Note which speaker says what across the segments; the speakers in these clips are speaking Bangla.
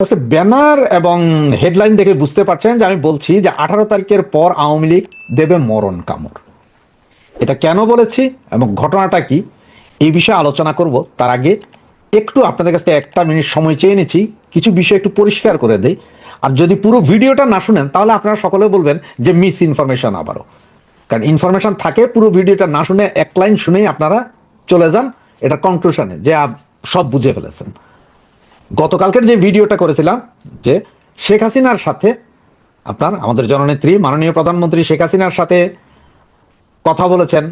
Speaker 1: আজকে ব্যানার এবং হেডলাইন দেখে বুঝতে পারছেন যে আমি বলছি যে 18 তারিখের পর আওয়ামী লীগ দেবে মরণ কামড়। এটা কেন বলেছি এবং ঘটনাটা কি এই বিষয়ে আলোচনা করব। তার আগে একটু আপনাদের কাছ থেকে 1 মিনিট সময় চেয়ে নিচ্ছি, কিছু বিষয় একটু পরিষ্কার করে দেই। আর যদি পুরো ভিডিওটা না শুনেন তাহলে আপনারা সকলে বলবেন যে মিস ইনফরমেশন আবারও, কারণ ইনফরমেশন থাকে পুরো ভিডিওটা না শুনে 1 লাইন শুনেই আপনারা চলে যান এটা কনক্লুশনে যে সব বুঝে ফেলেছেন। গতকালকের যে ভিডিওটা করেছিলাম যে শেখ হাসিনার সাথে আমাদের জননেত্রী মাননীয় প্রধানমন্ত্রী শেখ হাসিনার সাথে কথা বলেছেন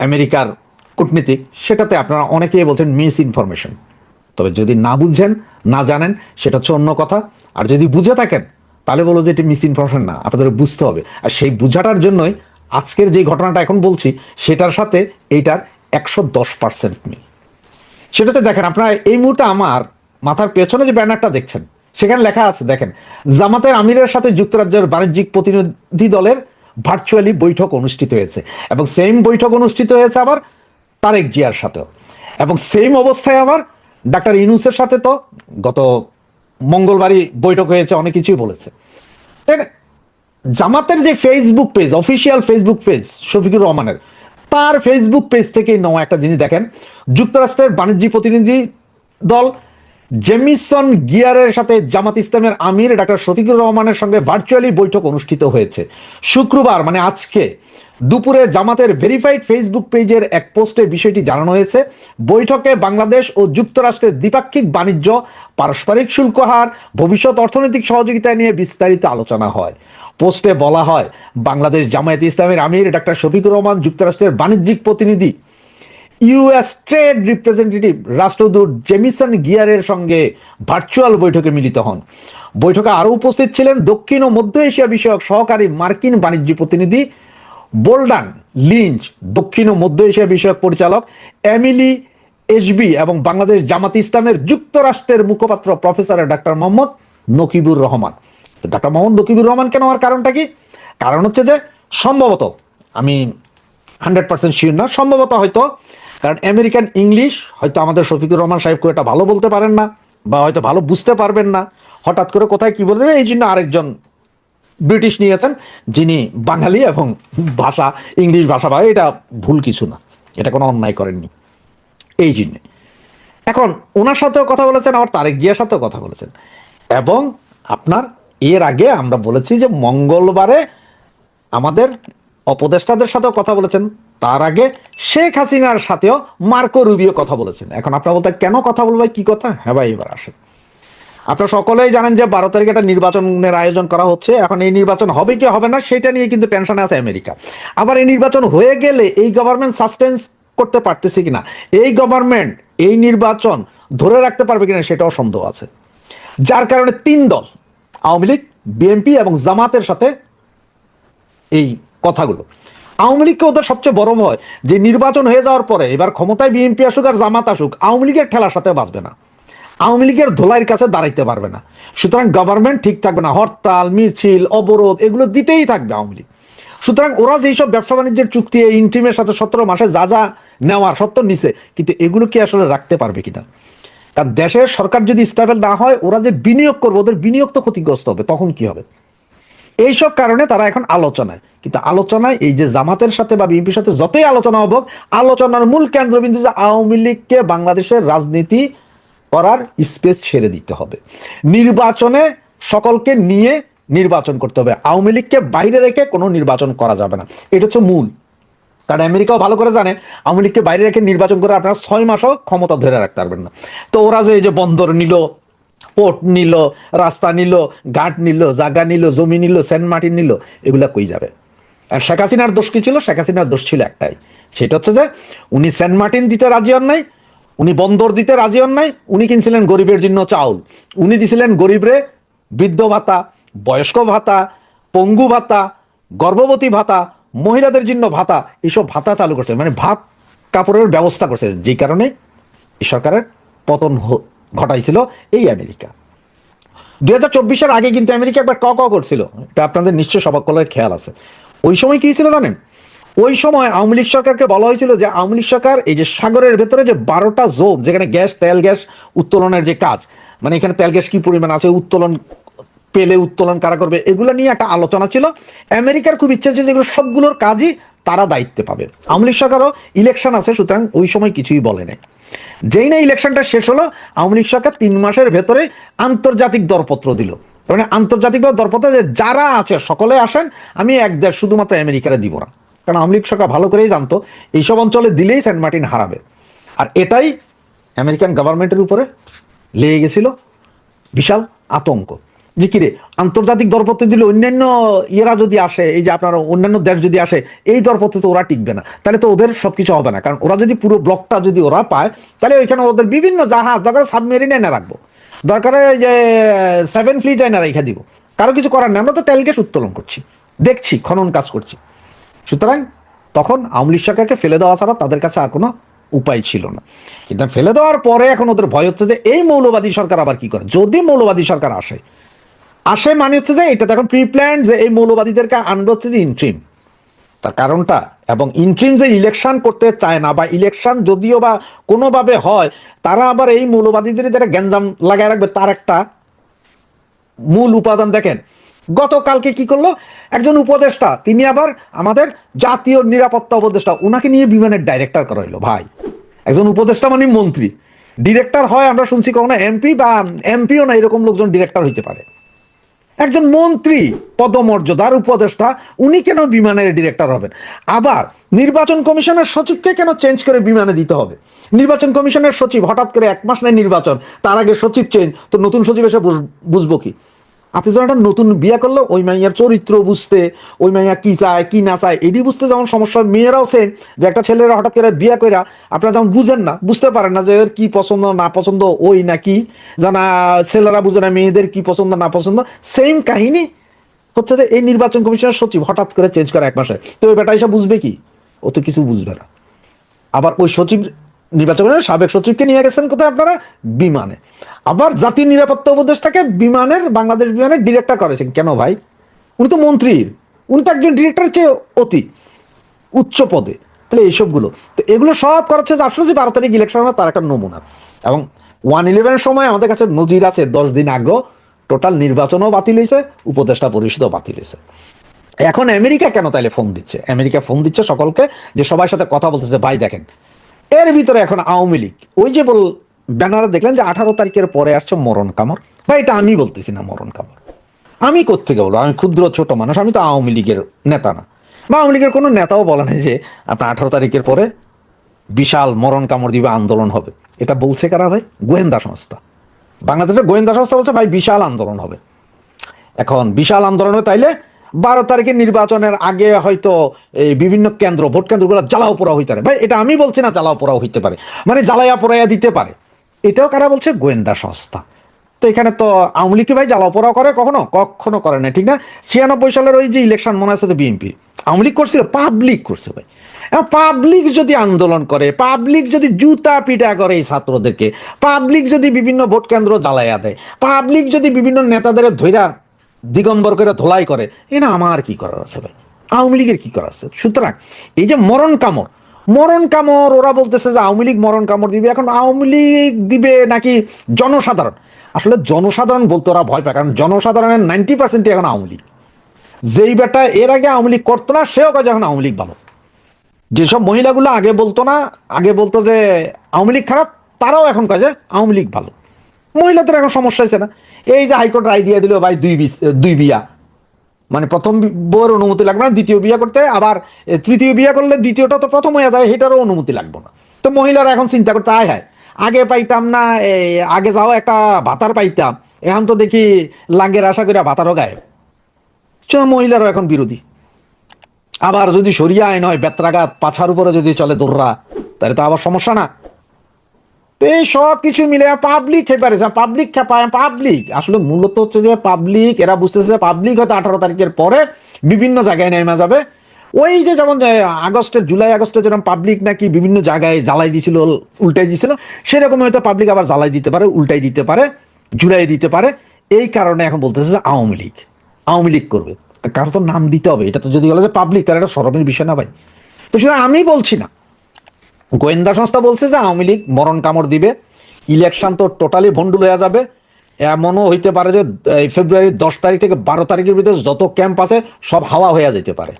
Speaker 1: আমেরিকার কূটনীতিক, সেটাতে আপনারা অনেকেই বলছেন মিস ইনফরমেশন। তবে যদি না বুঝছেন না জানেন সেটা হচ্ছে অন্য কথা, আর যদি বুঝে থাকেন তাহলে বলো যে এটি মিস ইনফরমেশন না, আপনাদের বুঝতে হবে। আর সেই বুঝাটার জন্যই আজকের যে ঘটনাটা এখন বলছি সেটার সাথে এইটার 110% মিল। সেটাতে দেখেন আপনারা এই মুহূর্তে আমার মাথার পেছনে যে ব্যানারটা দেখছেন সেখানে লেখা আছে, দেখেন, জামাতের আমিরের সাথে যুক্তরাজ্যের বাণিজ্যিক প্রতিনিধি দলের ভার্চুয়ালি বৈঠক অনুষ্ঠিত হয়েছে, এবং সেম বৈঠক অনুষ্ঠিত হয়েছে আবার তারেক জিয়ার সাথেও, এবং সেম অবস্থায় আবার ডাক্তার ইউনূসের সাথে তো গত মঙ্গলবারই বৈঠক হয়েছে, অনেক কিছুই বলেছে। জামাতের যে Facebook page, official Facebook page Shafiqur রহমানের, তার ফেসবুক পেজ থেকে নেওয়া একটা জিনিস দেখেন, যুক্তরাষ্ট্রের বাণিজ্যিক প্রতিনিধি দল জেমিসন গিয়ারের সাথে জামাত ইসলামের আমির ডাক্তার শফিকুর রহমানের সঙ্গে ভার্চুয়ালি বৈঠক অনুষ্ঠিত হয়েছে শুক্রবার, মানে আজকে দুপুরে জামাতের ভেরিফাইড ফেসবুক পেজের এক পোস্টে বিষয়টি জানানো হয়েছে। বৈঠকে বাংলাদেশ ও যুক্তরাষ্ট্রের দ্বিপাক্ষিক বাণিজ্য, পারস্পরিক শুল্ক হার, ভবিষ্যৎ অর্থনৈতিক সহযোগিতা নিয়ে বিস্তারিত আলোচনা হয়। পোস্টে বলা হয়, বাংলাদেশ জামায়াতে ইসলামের আমির ডাক্তার শফিকুর রহমান যুক্তরাষ্ট্রের বাণিজ্যিক প্রতিনিধি ইউএস ট্রেড রিপ্রেজেন্টেটিভ রাষ্ট্রদূত জেমিসন গিয়ারের সঙ্গে ভার্চুয়াল বৈঠকে মিলিত হন। বৈঠকে আরও উপস্থিত ছিলেন দক্ষিণ ও মধ্য এশিয়া বিষয়ক সহকারী মার্কিন বাণিজ্য প্রতিনিধি বোল্ডান লিঞ্চ, দক্ষিণ ও মধ্য এশিয়া বিষয়ক পরিচালক এমিলি এসবি এবং বাংলাদেশ জামাত ইসলামের যুক্তরাষ্ট্রের মুখপাত্র professor doctor Mohammad Nakibur Rahman. Doctor Mohammad Nakibur Rahman কেন হওয়ার কারণটা কি? কারণ হচ্ছে যে সম্ভবত, আমি 100% শিওর না, সম্ভবত হয়তো কারণ আমেরিকান ইংলিশ হয়তো আমাদের শফিকুর রহমান সাহেব খুব একটা ভালো বলতে পারেন না, বা হয়তো ভালো বুঝতে পারবেন না, হঠাৎ করে কোথায় কি বলে দেবে, এই জন্য আরেকজন ব্রিটিশ নিয়েছেন যিনি বাঙালি এবং ভাষা ইংলিশ ভাষা, বা এটা ভুল কিছু না, এটা কোনো অন্যায় করেননি এই জন্যে। এখন ওনার সাথেও কথা বলেছেন, আবার তারেক জিয়ার সাথেও কথা বলেছেন, এবং এর আগে আমরা বলেছি যে মঙ্গলবারে আমাদের উপদেষ্টাদের সাথেও কথা বলেছেন, তার আগে শেখ হাসিনার সাথেও মার্কো রুবিও কথা বলেছেন। এখন আপনারা বলতে কেন কথা বলবে, কি কথা? হ্যাঁ ভাই, এবার আসেন। আপনারা সকলেই জানেন যে 12 তারিখে একটা নির্বাচনের আয়োজন করা হচ্ছে। এখন এই নির্বাচন হবে কি হবে না সেটা নিয়ে কিন্তু টেনশনে আছে আমেরিকা। আবার এই নির্বাচন হয়ে গেলে এই গভর্নমেন্ট সাস্টেন্স করতে পারতেছে কিনা, এই গভর্নমেন্ট এই নির্বাচন ধরে রাখতে পারবে কিনা সেটাও সন্দেহ আছে। যার কারণে 3 দল, আওয়ামী লীগ, বিএনপি এবং জামাতের সাথে এই কথাগুলো। আওয়ামী লীগকে ওদের সবচেয়ে বড় ভয় যে নির্বাচন হয়ে যাওয়ার পরে এবার ক্ষমতায় বিএনপি আসুক আর জামাত আসুক, আওয়ামী লীগের ঠেলার সাথে বাঁচবে না, আওয়ামী লীগের ধোলাইয়ের কাছে দাঁড়াইতে পারবে না। সুতরাং গভর্নমেন্ট ঠিক থাকবে না, হরতাল মিছিল অবরোধ এগুলো দিতেই থাকবে আওয়ামী লীগ। সুতরাং ওরা যেসব ব্যবসা বাণিজ্যের চুক্তি ইন্টিমের সাথে 17 মাসে যা যা নেওয়ার সত্য নিছে, কিন্তু এগুলো কি আসলে রাখতে পারবে কিনা? কারণ দেশের সরকার যদি স্টেবল না হয়, ওরা যে বিনিয়োগ করবে ওদের বিনিয়োগ তো ক্ষতিগ্রস্ত হবে, তখন কি হবে? এইসব কারণে তারা এখন আলোচনায়, কিন্তু আলোচনায় এই যে জামাতের সাথে বা বিএনপির সাথে যতই আলোচনা হবে, আলোচনার মূল কেন্দ্রবিন্দু যে আওয়ামী লীগকে বাংলাদেশের রাজনীতি করার স্পেস ছেড়ে দিতে হবে, নির্বাচনে সকলকে নিয়ে নির্বাচন করতে হবে, আওয়ামী লীগকে বাইরে রেখে কোনো নির্বাচন করা যাবে না। এটা হচ্ছে মূল। কারণ আমেরিকাও ভালো করে জানে আওয়ামী লীগকে বাইরে রেখে নির্বাচন করে আপনারা 6 মাসও ক্ষমতা ধরে রাখতে পারবেন না। তো ওরা যে এই যে বন্দর নিল, পোর্ট নিল, রাস্তা নিল, ঘাট নিল, জায়গা নিল, জমি নিল, সেন্ট মার্টিন নিল, এগুলা কই যাবে? আর শেখ হাসিনার দোষ কি ছিল? শেখ হাসিনার দোষ ছিল একটাই, সেটা হচ্ছে যে উনি সেন্ট মার্টিন দিতে রাজি হন নাই, উনি বন্দর দিতে রাজি হন নাই, উনি কিনছিলেন গরিবের জন্য চাউল, উনি দিছিলেন গরিবরে বৃদ্ধ ভাতা, বয়স্ক ভাতা, পঙ্গু ভাতা, গর্ভবতী ভাতা, মহিলাদের জন্য ভাতা, এইসব ভাতা চালু করছে, মানে ভাত কাপড়ের ব্যবস্থা করছে, যে কারণে এই সরকারের পতন ঘটাইছিল এই আমেরিকা। 2024-এর আগে কিন্তু আমেরিকা একবার ক করছিল, এটা আপনাদের নিশ্চয় সবার খেয়াল আছে। ওই সময় কি ছিল জানেন? ওই সময় আওয়ামী লীগ সরকারকে বলা হয়েছিল যে আওয়ামী লীগ সরকার এই যে সাগরের ভেতরে যে 12টা জোন যেখানে গ্যাস তেল গ্যাস উত্তোলনের যে কাজ, মানে এখানে তেল গ্যাস কি পরিমাণ আছে, উত্তোলন পেলে উত্তোলন কারা করবে, এগুলো নিয়ে একটা আলোচনা ছিল। আমেরিকার খুব ইচ্ছা ছিল যেগুলো সবগুলোর কাজই তারা দায়িত্বে পাবে। আওয়ামী লীগ সরকারও ইলেকশন আছে, সুতরাং ওই সময় কিছুই বলে নাই। যেই না ইলেকশনটা শেষ হলো, আওয়ামী লীগ সরকার 3 মাসের ভেতরে আন্তর্জাতিক দরপত্র দিল। মানে আন্তর্জাতিকভাবে দরপত্র যে যারা আছে সকলে আসেন, আমি এক দেশ শুধুমাত্র আমেরিকারে দিব না। কারণ আওয়ামী লীগ সরকার ভালো করেই জানতো এইসব অঞ্চলে দিলেই সেন্ট মার্টিন হারাবে। আর এটাই আমেরিকান গভর্নমেন্টের উপরে লেগে গেছিল বিশাল আতঙ্ক যে কিরে আন্তর্জাতিক দরপত্র দিলে অন্যান্য ইয়েরা যদি আসে, এই যে আপনার অন্যান্য দেশ যদি আসে, এই দরপত্রে তো ওরা টিকবে না, তাহলে তো ওদের সবকিছু হবে না। কারণ ওরা যদি পুরো ব্লকটা যদি ওরা পায়, তাহলে ওইখানে ওদের বিভিন্ন জাহাজ, দরকার সাবমেরিন এনে রাখবো, দরকারে যে 7 ফ্লিট এনে রেখে দিব, কারো কিছু করার নেই, আমরা তো তেল গ্যাস উত্তোলন করছি, দেখছি, খনন কাজ করছি। সুতরাং তখন আওয়ামী লীগ সরকারকে ফেলে দেওয়া ছাড়া তাদের কাছে আর কোনো উপায় ছিল না। কিন্তু ফেলে দেওয়ার পরে এখন ওদের ভয় হচ্ছে যে এই মৌলবাদী সরকার আবার কি করে, যদি মৌলবাদী সরকার আসে মানে হচ্ছে যে এটা এখন প্রি প্ল্যান যে এই মৌলবাদীদেরকে আনবে হচ্ছে যে ইন্ট্রিম, তার কারণটা, এবং ইন্ট্রিম যে ইলেকশন করতে চায় না, বা ইলেকশন যদিও বা কোনোভাবে হয়, তারা আবার এই মৌলবাদীদের যারা গ্যাঞ্জাম লাগায় রাখবে, তার একটা মূল উপাদান দেখেন। গতকালকে কি করলো একজন উপদেষ্টা, তিনি আবার আমাদের জাতীয় নিরাপত্তা উপদেষ্টা, ওনাকে নিয়ে বিমানের ডাইরেক্টর করা হইলো। ভাই, একজন উপদেষ্টা মানে মন্ত্রী, ডিরেক্টর হয় আমরা শুনছি কখনো এমপি, বা এমপিও না, এরকম লোকজন ডিরেক্টর হইতে পারে। একজন মন্ত্রী পদমর্যাদার উপদেষ্টা, উনি কেন বিমানের ডিরেক্টর হবেন? আবার নির্বাচন কমিশনের সচিবকে কেন চেঞ্জ করে বিমানে দিতে হবে? নির্বাচন কমিশনের সচিব হঠাৎ করে 1 মাস নেই নির্বাচন, তার আগে সচিব চেঞ্জ, তো নতুন সচিব এসে বুঝবো কি? আপনি যখন একটা নতুন বিয়া করলো, ওই মাইয়ার চরিত্র বুঝতে, ওই মাইয়া কি চায় কি না চায় এটি বুঝতে যেমন সমস্যা, মেয়েরাও সেম, যে একটা ছেলেরা হঠাৎ করে বিয়া কইরা আপনারা যেমন বুঝেন না, বুঝতে পারেন না যে এর কি পছন্দ না পছন্দ, ওই নাকি জানা, ছেলেরা বুঝে না মেয়েদের কি পছন্দ না পছন্দ। সেম কাহিনী হচ্ছে যে এই নির্বাচন কমিশনের সচিব হঠাৎ করে চেঞ্জ করে 1 মাসে, তো ওই বেটা এসে বুঝবে কি? ও তো কিছু বুঝবে না। আবার ওই সচিব, নির্বাচন সাবেক সচিবকে নিয়ে গেছেন কোথায় আপনারা? বিমানে। আবার জাতীয় নিরাপত্তা উপদেষ্টাকে বিমানের, বাংলাদেশ বিমানের ডিরেক্টর করেছেন কেন ভাই? উনি তো মন্ত্রীর, উনি তো একজন ডিরেক্টরের চেয়ে অতি উচ্চ পদে। তাহলে এইসবগুলো, তো এগুলো সব করাচ্ছে যে আসলে যে 12 তারিখ ইলেকশন হবে তার একটা নমুনা। এবং 1/11 সময় আমাদের কাছে নজির আছে, 10 দিন আগেও টোটাল নির্বাচনও বাতিল হয়েছে, উপদেষ্টা পরিষদও বাতিল হয়েছে। এখন আমেরিকা কেন তাইলে ফোন দিচ্ছে? আমেরিকা ফোন দিচ্ছে সকলকে, যে সবার সাথে কথা বলতেছে, ভাই দেখেন এর ভিতরে এখন আওয়ামী লীগ, ওই যে ব্যানারে দেখলেন যে 18 তারিখের পরে আসছে মরণ কামড়। ভাই এটা আমি বলতেছি না মরণ কামড়, আমি কোত্থেকে বলবো? আমি ক্ষুদ্র ছোট মানুষ, আমি তো আওয়ামী লীগের নেতা না, বা আওয়ামী লীগের কোনো নেতাও বলে নাই যে আপনার 18 তারিখের পরে বিশাল মরণ কামড় দিবে, আন্দোলন হবে। এটা বলছে কারা ভাই? গোয়েন্দা সংস্থা, বাংলাদেশের গোয়েন্দা সংস্থা বলছে ভাই বিশাল আন্দোলন হবে। এখন বিশাল আন্দোলন হবে, তাইলে 12 তারিখের নির্বাচনের আগে হয়তো এই বিভিন্ন কেন্দ্র, ভোট কেন্দ্রগুলো জ্বালাও পোড়াও হইতে পারে। ভাই এটা আমি বলছি না, জ্বালাও পোড়াও হইতে পারে, মানে জ্বালাইয়া পোড়াইয়া দিতে পারে। এটাও কারা বলছে? গোয়েন্দা সংস্থা। তো এখানে তো আওয়ামী লীগ ভাই জ্বালাও পোড়াও করে কখনো? কখনো করে না, ঠিক না? 96 সালের ওই যে ইলেকশন মনে আছে তো, বিএনপি আওয়ামী লীগ করছিল, পাবলিক করছে ভাই। পাবলিক যদি আন্দোলন করে, পাবলিক যদি জুতা পিটা করে এই ছাত্রদেরকে, পাবলিক যদি বিভিন্ন ভোট কেন্দ্র জ্বালাইয়া দেয়, পাবলিক যদি বিভিন্ন নেতাদের ধৈরা দিগম্বর করে ধোলাই করে, এ না আমার কি করার আছে ভাই? আওয়ামী লীগের কি করার আছে? সুতরাং এই যে মরণ কামড়, মরণ কামড় ওরা বলতেছে যে আওয়ামী লীগ মরণ কামড় দিবে। এখন আওয়ামী লীগ দিবে নাকি জনসাধারণ? আসলে জনসাধারণ বলতে ওরা ভয় পায়, কারণ জনসাধারণের 90% এখন আওয়ামী লীগ। যেই বেটা এর আগে আওয়ামী লীগ করতো না, সেও কাজে এখন আওয়ামী লীগ ভালো। যেসব মহিলাগুলো আগে বলতো না, আগে বলতো যে আওয়ামী লীগ খারাপ, তারাও এখন কাজে আওয়ামী লীগ ভালো। মহিলাদের এখন সমস্যা হয়েছে না। এই যে হাইকোর্ট রায় দিয়ে দিল ভাই, দুই বিয়া, মানে প্রথম বউয়ের অনুমতি লাগবে না দ্বিতীয় বিয়া করতে, আবার তৃতীয় বিয়া করলে দ্বিতীয়টা তো প্রথম হয়ে যায়, সেটারও অনুমতি লাগবে না। তো মহিলারা এখন চিন্তা করতে, আয় হায় আগে পাইতাম না, আগে যাও একটা ভাতার পাইতাম, এখন তো দেখি লাঙ্গের আশা করে ভাতারও গায়ে। মহিলারাও এখন বিরোধী। আবার যদি সরিয়া আইন হয়, বেত্রাঘাত পাছার উপরে যদি চলে দৌড়া, তাহলে তো আবার সমস্যা না। তো এই সব কিছু মিলে পাবলিক খেপারে, পাবলিক খেপায়, পাবলিক আসলে মূলত হচ্ছে যে পাবলিক, এরা বুঝতেছে পাবলিক হয়তো 18 তারিখের পরে বিভিন্ন জায়গায় নেমে যাবে। ওই যে যেমন জুলাই আগস্টে যেরকম পাবলিক নাকি বিভিন্ন জায়গায় জ্বালাই দিয়েছিল, উল্টাই দিয়েছিল, সেরকম হয়তো পাবলিক আবার জ্বালাই দিতে পারে, উল্টাই দিতে পারে, ঝুলাই দিতে পারে। এই কারণে এখন বলতেছে যে আওয়ামী লীগ করবে। কারো তো নাম দিতে হবে, এটা তো যদি বলে যে পাবলিক, তাহলে এটা শরমের বিষয় না ভাই? তো সেটা আমি বলছি না, গোয়েন্দা সংস্থা বলছে যে আওয়ামী লীগ মরণ কামড় দিবে, ইলেকশন তো টোটালি ভন্ডুল হয়ে যাবে। এমনও হইতে পারে যে এই ফেব্রুয়ারির 10 তারিখ থেকে 12 তারিখের ভিতরে যত ক্যাম্প আছে সব হাওয়া হয়ে যেতে পারে।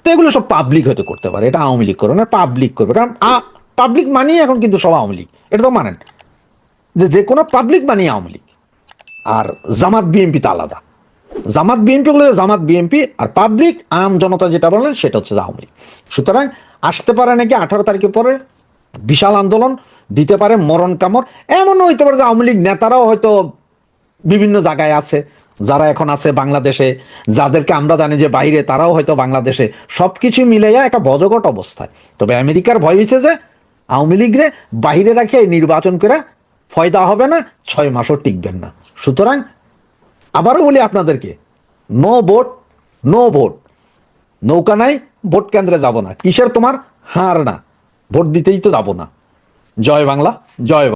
Speaker 1: তো এগুলো সব পাবলিক হয়তো করতে পারে, এটা আওয়ামী লীগ করবে না, পাবলিক করবে। কারণ পাবলিক মানি এখন কিন্তু সব আওয়ামী লীগ, এটা তো মানেন যে যে কোনো পাবলিক মানি আওয়ামী লীগ। আর জামাত বিএনপি তো আলাদা, জামাত বিএনপি গুলো জামাত বিএনপি, আর পাবলিক আম জনতা যেটা বলেন সেটা হচ্ছে আওয়ামী লীগ। সুতরাং আসতে পারে নাকি 18 তারিখের পরে বিশাল আন্দোলন, দিতে পারে মরণ কামড়। এমনও হইতে পারে যে আওয়ামী লীগ নেতারাও হয়তো বিভিন্ন জায়গায় আছে, যারা এখন আছে বাংলাদেশে, যাদেরকে আমরা জানি যে বাইরে, তারাও হয়তো বাংলাদেশে, সবকিছু মিলাইয়া একটা বজগট অবস্থায়। তবে আমেরিকার ভয় হয়েছে যে আওয়ামী লীগরে বাইরে রাখে নির্বাচন করে ফয়দা হবে না, 6 মাসও টিকবেন না। সুতরাং আবারও বলি আপনাদেরকে, নো ভোট, নো ভোট। নৌকা নাই, ভোট কেন্দ্রে যাব না, কিসের তোমার হার না, ভোট দিতেই তো যাব না। জয় বাংলা, জয় বাংলা।